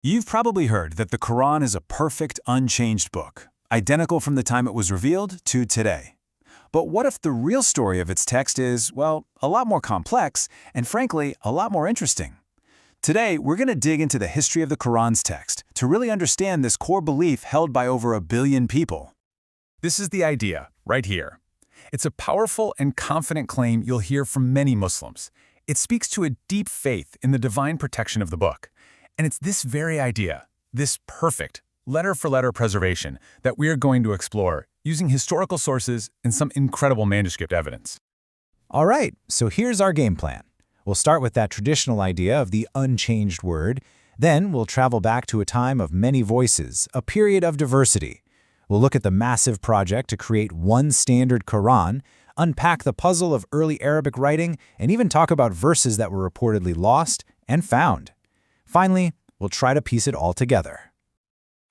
You've probably heard that the Quran is a perfect, unchanged book, identical from the time it was revealed to today. But what if the real story of its text is, well, a lot more complex and, frankly, a lot more interesting? Today, we're going to dig into the history of the Quran's text to really understand this core belief held by over 1 billion people. This is the idea, right here. It's a powerful and confident claim you'll hear from many Muslims. It speaks to a deep faith in the divine protection of the book. And it's this very idea, this perfect, letter-for-letter preservation, that we are going to explore using historical sources and some incredible manuscript evidence. All right, so here's our game plan. We'll start with that traditional idea of the unchanged word. Then we'll travel back to a time of many voices, a period of diversity. We'll look at the massive project to create one standard Quran, unpack the puzzle of early Arabic writing, and even talk about verses that were reportedly lost and found. Finally, we'll try to piece it all together.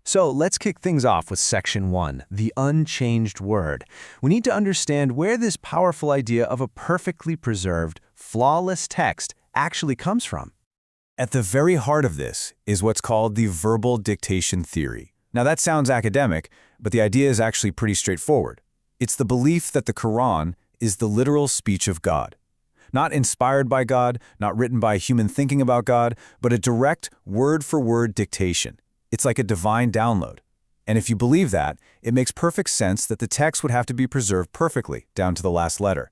So let's kick things off with Section 1, the unchanged word. We need to understand where this powerful idea of a perfectly preserved, flawless text actually comes from. At the very heart of this is what's called the verbal dictation theory. Now that sounds academic, but the idea is actually pretty straightforward. It's the belief that the Quran is the literal speech of God. Not inspired by God, not written by human thinking about God, but a direct, word-for-word dictation. It's like a divine download. And if you believe that, it makes perfect sense that the text would have to be preserved perfectly, down to the last letter.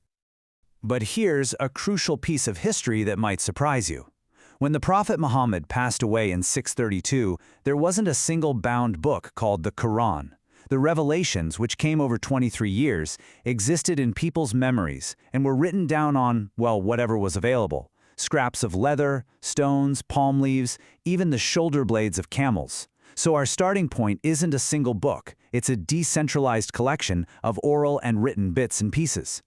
But here's a crucial piece of history that might surprise you. When the Prophet Muhammad passed away in 632, there wasn't a single bound book called the Quran. The revelations, which came over 23 years, existed in people's memories and were written down on, well, whatever was available. Scraps of leather, stones, palm leaves, even the shoulder blades of camels. So our starting point isn't a single book, it's a decentralized collection of oral and written bits and pieces.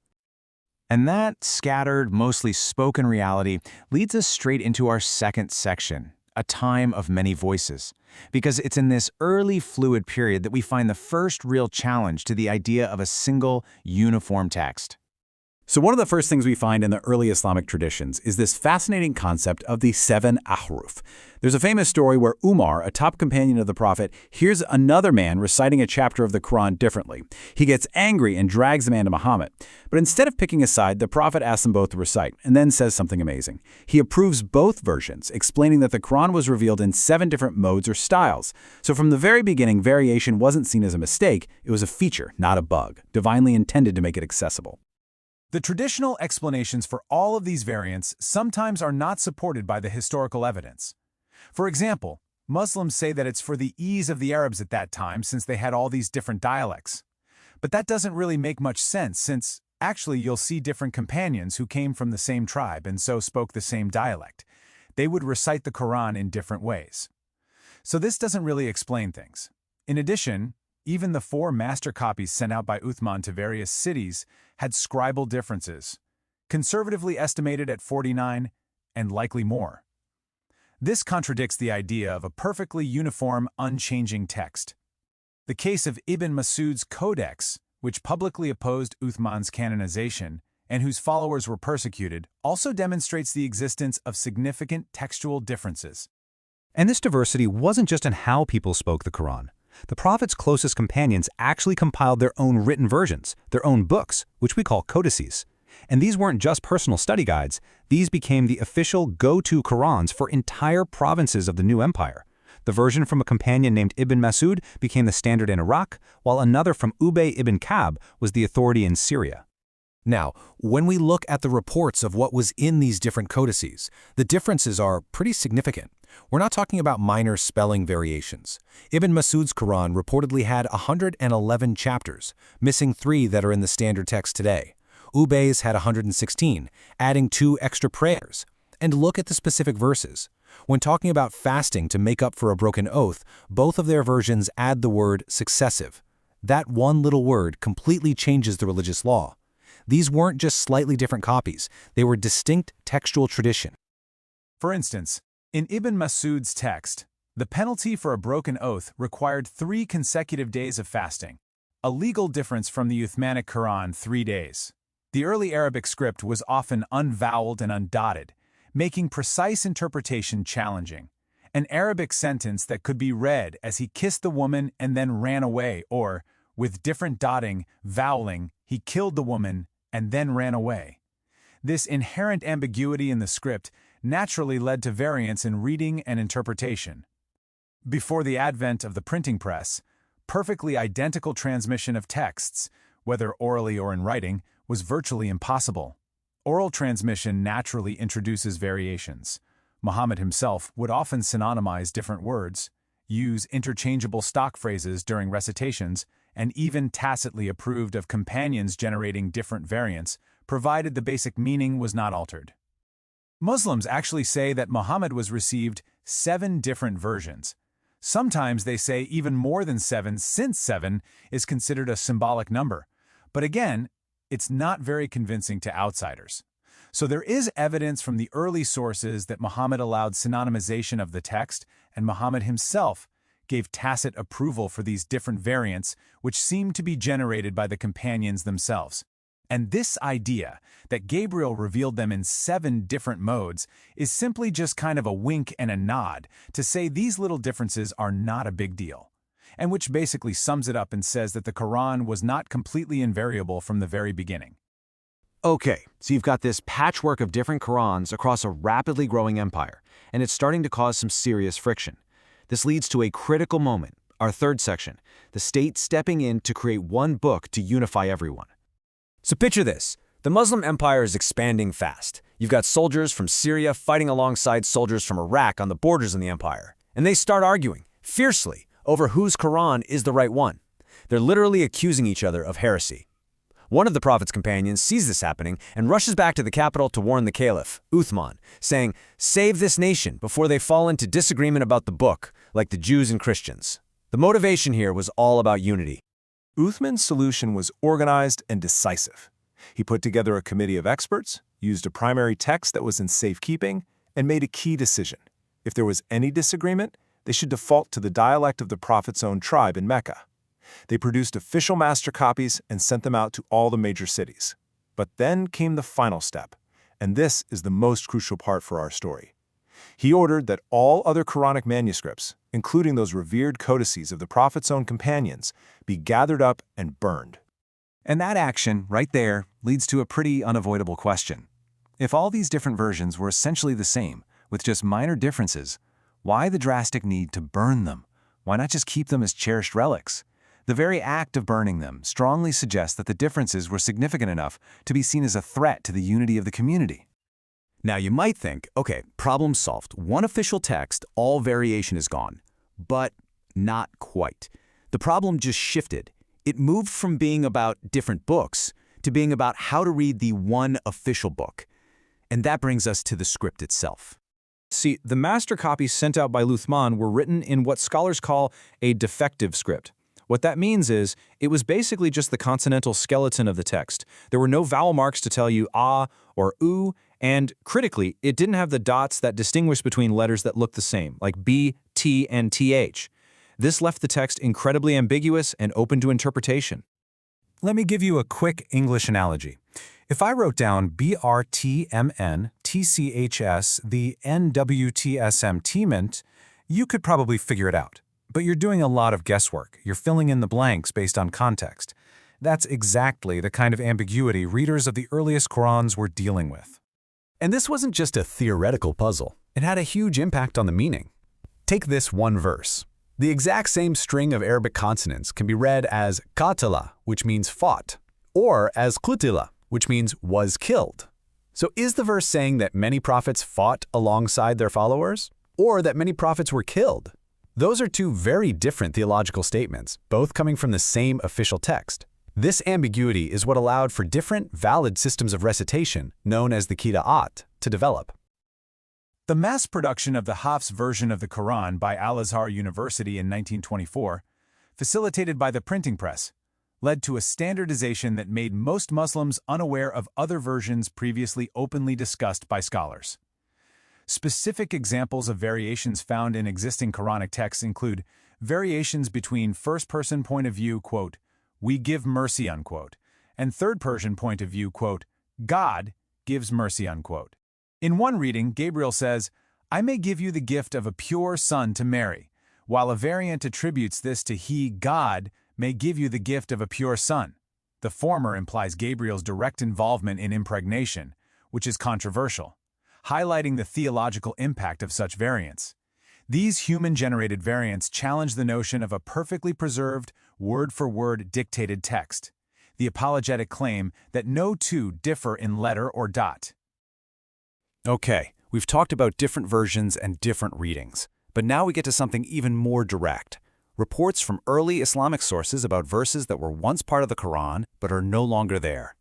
And that scattered, mostly spoken reality leads us straight into our second section, a time of many voices. Because it's in this early fluid period that we find the first real challenge to the idea of a single, uniform text. So one of the first things we find in the early Islamic traditions is this fascinating concept of the 7 ahruf. There's a famous story where Umar, a top companion of the Prophet, hears another man reciting a chapter of the Quran differently. He gets angry and drags the man to Muhammad. But instead of picking a side, the Prophet asks them both to recite, and then says something amazing. He approves both versions, explaining that the Quran was revealed in 7 different modes or styles. So from the very beginning, variation wasn't seen as a mistake, it was a feature, not a bug, divinely intended to make it accessible. The traditional explanations for all of these variants sometimes are not supported by the historical evidence. For example, Muslims say that it's for the ease of the Arabs at that time since they had all these different dialects. But that doesn't really make much sense since, actually, you'll see different companions who came from the same tribe and so spoke the same dialect. They would recite the Quran in different ways. So this doesn't really explain things. In addition, even the 4 master copies sent out by Uthman to various cities had scribal differences, conservatively estimated at 49 and likely more. This contradicts the idea of a perfectly uniform, unchanging text. The case of Ibn Mas'ud's Codex, which publicly opposed Uthman's canonization and whose followers were persecuted, also demonstrates the existence of significant textual differences. And this diversity wasn't just in how people spoke the Quran. The Prophet's closest companions actually compiled their own written versions, their own books, which we call codices. And these weren't just personal study guides, these became the official go-to Qurans for entire provinces of the new empire. The version from a companion named Ibn Mas'ud became the standard in Iraq, while another from Ubayy ibn Ka'b was the authority in Syria. Now, when we look at the reports of what was in these different codices, the differences are pretty significant. We're not talking about minor spelling variations. Ibn Mas'ud's Quran reportedly had 111 chapters, missing 3 that are in the standard text today. Ubayy's had 116, adding 2 extra prayers. And look at the specific verses. When talking about fasting to make up for a broken oath, both of their versions add the word successive. That one little word completely changes the religious law. These weren't just slightly different copies, they were distinct textual tradition. For instance, in Ibn Mas'ud's text, the penalty for a broken oath required 3 consecutive days of fasting, a legal difference from the Uthmanic Quran 3 days. The early Arabic script was often unvoweled and undotted, making precise interpretation challenging. An Arabic sentence that could be read as he kissed the woman and then ran away, or, with different dotting, voweling, he killed the woman and then ran away. This inherent ambiguity in the script naturally led to variance in reading and interpretation. Before the advent of the printing press, perfectly identical transmission of texts, whether orally or in writing, was virtually impossible. Oral transmission naturally introduces variations. Muhammad himself would often synonymize different words, use interchangeable stock phrases during recitations, and even tacitly approved of companions generating different variants, provided the basic meaning was not altered. Muslims actually say that Muhammad was received 7 different versions. Sometimes they say even more than 7, since 7 is considered a symbolic number. But again, it's not very convincing to outsiders. So there is evidence from the early sources that Muhammad allowed synonymization of the text, and Muhammad himself gave tacit approval for these different variants, which seemed to be generated by the companions themselves. And this idea that Gabriel revealed them in 7 different modes is simply just kind of a wink and a nod to say these little differences are not a big deal, and which basically sums it up and says that the Quran was not completely invariable from the very beginning. Okay, so you've got this patchwork of different Qurans across a rapidly growing empire, and it's starting to cause some serious friction. This leads to a critical moment, our third section, the state stepping in to create one book to unify everyone. So picture this. The Muslim empire is expanding fast. You've got soldiers from Syria fighting alongside soldiers from Iraq on the borders of the empire. And they start arguing, fiercely, over whose Quran is the right one. They're literally accusing each other of heresy. One of the Prophet's companions sees this happening and rushes back to the capital to warn the Caliph, Uthman, saying, "Save this nation before they fall into disagreement about the book, like the Jews and Christians." The motivation here was all about unity. Uthman's solution was organized and decisive. He put together a committee of experts, used a primary text that was in safekeeping, and made a key decision. If there was any disagreement, they should default to the dialect of the Prophet's own tribe in Mecca. They produced official master copies and sent them out to all the major cities. But then came the final step, and this is the most crucial part for our story. He ordered that all other Quranic manuscripts, including those revered codices of the Prophet's own companions, be gathered up and burned. And that action, right there, leads to a pretty unavoidable question. If all these different versions were essentially the same, with just minor differences, why the drastic need to burn them? Why not just keep them as cherished relics? The very act of burning them strongly suggests that the differences were significant enough to be seen as a threat to the unity of the community. Now you might think, okay, problem solved. One official text, all variation is gone. But not quite. The problem just shifted. It moved from being about different books to being about how to read the one official book. And that brings us to the script itself. See, the master copies sent out by Uthman were written in what scholars call a defective script. What that means is, it was basically just the consonantal skeleton of the text. There were no vowel marks to tell you ah or oo, and critically, it didn't have the dots that distinguish between letters that look the same, like B, T, and TH. This left the text incredibly ambiguous and open to interpretation. Let me give you a quick English analogy. If I wrote down BRTMN-TCHS, the NWTSM-TMINT, you could probably figure it out. But you're doing a lot of guesswork. You're filling in the blanks based on context. That's exactly the kind of ambiguity readers of the earliest Qurans were dealing with. And this wasn't just a theoretical puzzle. It had a huge impact on the meaning. Take this one verse. The exact same string of Arabic consonants can be read as qatala, which means fought, or as qutila, which means was killed. So is the verse saying that many prophets fought alongside their followers, or that many prophets were killed? Those are two very different theological statements, both coming from the same official text. This ambiguity is what allowed for different, valid systems of recitation, known as the qira'at, to develop. The mass production of the Hafs version of the Quran by Al-Azhar University in 1924, facilitated by the printing press, led to a standardization that made most Muslims unaware of other versions previously openly discussed by scholars. Specific examples of variations found in existing Quranic texts include variations between first-person point of view, quote, "we give mercy," unquote, and third-person point of view, quote, "God gives mercy," unquote. In one reading, Gabriel says, I may give you the gift of a pure son to marry, while a variant attributes this to he, God, may give you the gift of a pure son. The former implies Gabriel's direct involvement in impregnation, which is controversial, highlighting the theological impact of such variants. These human-generated variants challenge the notion of a perfectly preserved, word-for-word dictated text, the apologetic claim that no two differ in letter or dot. Okay, we've talked about different versions and different readings, but now we get to something even more direct. Reports from early Islamic sources about verses that were once part of the Quran but are no longer there.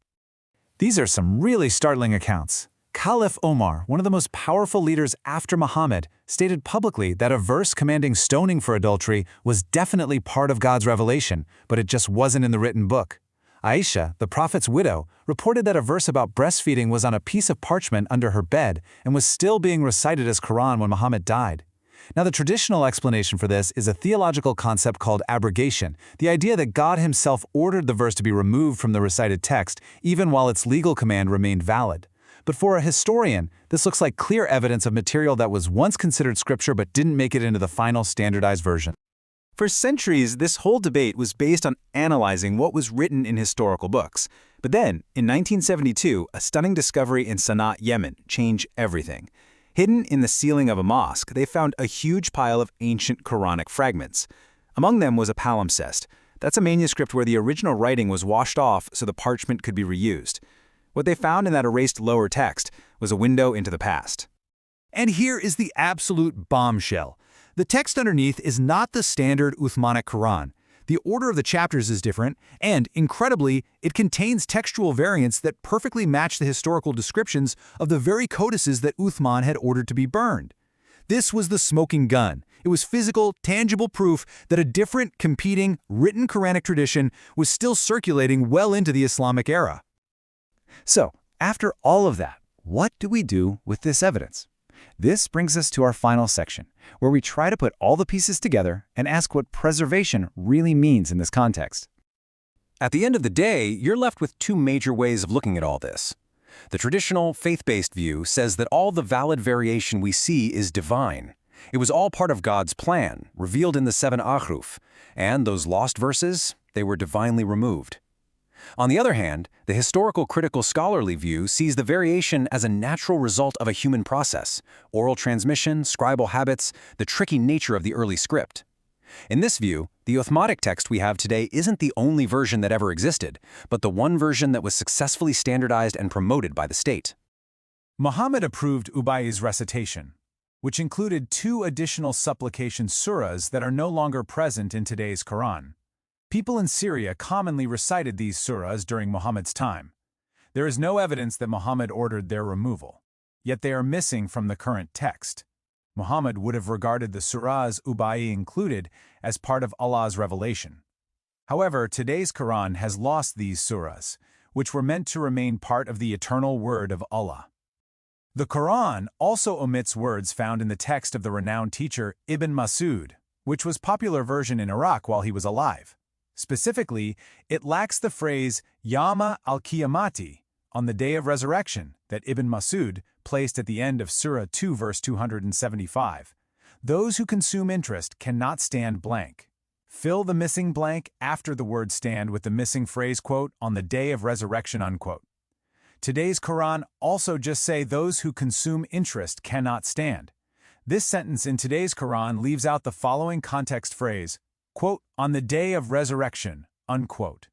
These are some really startling accounts. Caliph Omar, one of the most powerful leaders after Muhammad, stated publicly that a verse commanding stoning for adultery was definitely part of God's revelation, but it just wasn't in the written book. Aisha, the Prophet's widow, reported that a verse about breastfeeding was on a piece of parchment under her bed and was still being recited as Quran when Muhammad died. Now, the traditional explanation for this is a theological concept called abrogation, the idea that God himself ordered the verse to be removed from the recited text, even while its legal command remained valid. But for a historian, this looks like clear evidence of material that was once considered scripture but didn't make it into the final standardized version. For centuries, this whole debate was based on analyzing what was written in historical books. But then, in 1972, a stunning discovery in San'a, Yemen, changed everything. Hidden in the ceiling of a mosque, they found a huge pile of ancient Quranic fragments. Among them was a palimpsest. That's a manuscript where the original writing was washed off so the parchment could be reused. What they found in that erased lower text was a window into the past. And here is the absolute bombshell. The text underneath is not the standard Uthmanic Quran. The order of the chapters is different, and, incredibly, it contains textual variants that perfectly match the historical descriptions of the very codices that Uthman had ordered to be burned. This was the smoking gun. It was physical, tangible proof that a different, competing, written Quranic tradition was still circulating well into the Islamic era. So, after all of that, what do we do with this evidence? This brings us to our final section, where we try to put all the pieces together and ask what preservation really means in this context. At the end of the day, you're left with two major ways of looking at all this. The traditional, faith-based view says that all the valid variation we see is divine. It was all part of God's plan, revealed in the 7 ahrufs, and those lost verses, they were divinely removed. On the other hand, the historical critical scholarly view sees the variation as a natural result of a human process, oral transmission, scribal habits, the tricky nature of the early script. In this view, the Uthmanic text we have today isn't the only version that ever existed, but the one version that was successfully standardized and promoted by the state. Muhammad approved Ubayy's recitation, which included 2 additional supplication surahs that are no longer present in today's Quran. People in Syria commonly recited these surahs during Muhammad's time. There is no evidence that Muhammad ordered their removal, yet they are missing from the current text. Muhammad would have regarded the surahs Ubayy included as part of Allah's revelation. However, today's Quran has lost these surahs, which were meant to remain part of the eternal word of Allah. The Quran also omits words found in the text of the renowned teacher Ibn Masud, which was a popular version in Iraq while he was alive. Specifically, it lacks the phrase Yawma al-Qiyamati, on the day of resurrection, that Ibn Masud placed at the end of Surah 2 verse 275. Those who consume interest cannot stand blank. Fill the missing blank after the word stand with the missing phrase, quote, on the day of resurrection, unquote. Today's Quran also just say those who consume interest cannot stand. This sentence in today's Quran leaves out the following context phrase, quote, on the day of resurrection, unquote.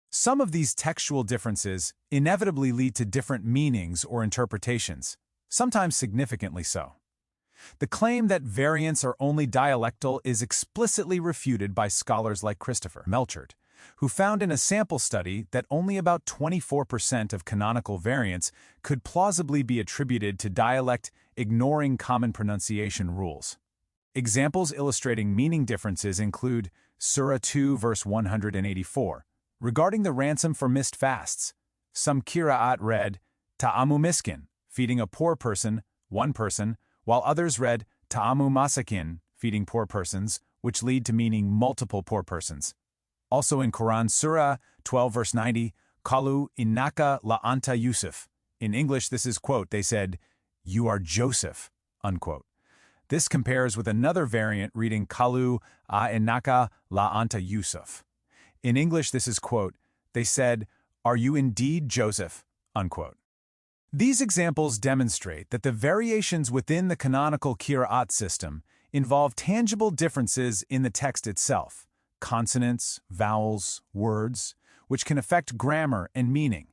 Some of these textual differences inevitably lead to different meanings or interpretations, sometimes significantly so. The claim that variants are only dialectal is explicitly refuted by scholars like Christopher Melchert, who found in a sample study that only about 24% of canonical variants could plausibly be attributed to dialect, ignoring common pronunciation rules. Examples illustrating meaning differences include Surah 2 verse 184. Regarding the ransom for missed fasts, some qira'at read, ta'amu miskin, feeding a poor person, one person, while others read, ta'amu masakin, feeding poor persons, which lead to meaning multiple poor persons. Also in Quran Surah 12 verse 90, Qalu innaka la anta Yusuf. In English this is, quote, they said, you are Joseph, unquote. This compares with another variant reading Kalu innaka la anta Yusuf. In English, this is, quote, they said, "Are you indeed Joseph?" unquote. These examples demonstrate that the variations within the canonical Qira'at system involve tangible differences in the text itself, consonants, vowels, words, which can affect grammar and meaning.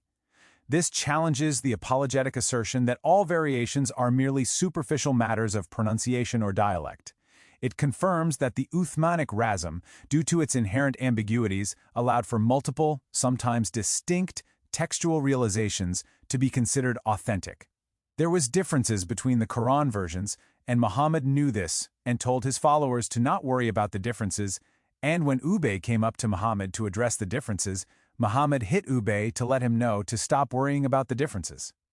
This challenges the apologetic assertion that all variations are merely superficial matters of pronunciation or dialect. It confirms that the Uthmanic rasm, due to its inherent ambiguities, allowed for multiple, sometimes distinct, textual realizations to be considered authentic. There was differences between the Quran versions, and Muhammad knew this and told his followers to not worry about the differences, and when Ubayy came up to Muhammad to address the differences, Muhammad hit Ubayy to let him know to stop worrying about the differences.